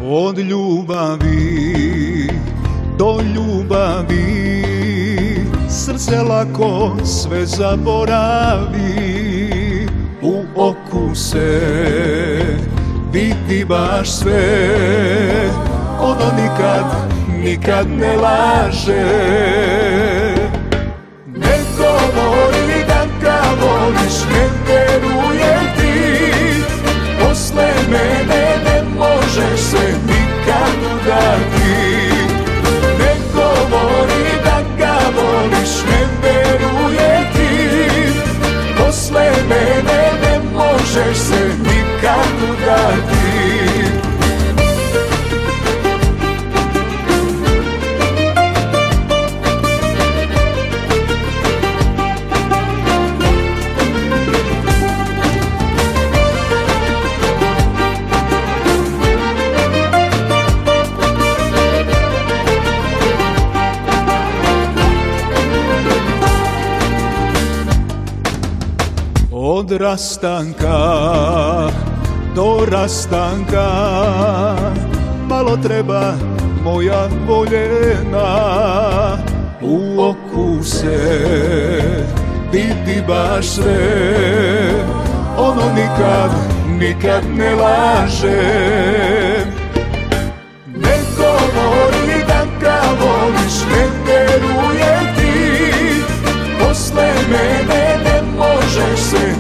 Od ljubavi do ljubavi srce lako sve zaboravi. U oku se vidi baš sve, ono nikad ne laže. Ne govori da ga voliš, ne veruje ti, posle mene ne možeš se nikad udati. Ne govori da ga voliš, ne veruje ti, posle mene ne možeš se nikad udati. Od rastanka do rastanka malo treba moja voljena. U oku se vidi baš sve, ono nikad ne laže. Ne govori da ga voliš, ne veruje ti, posle mene ne možeš se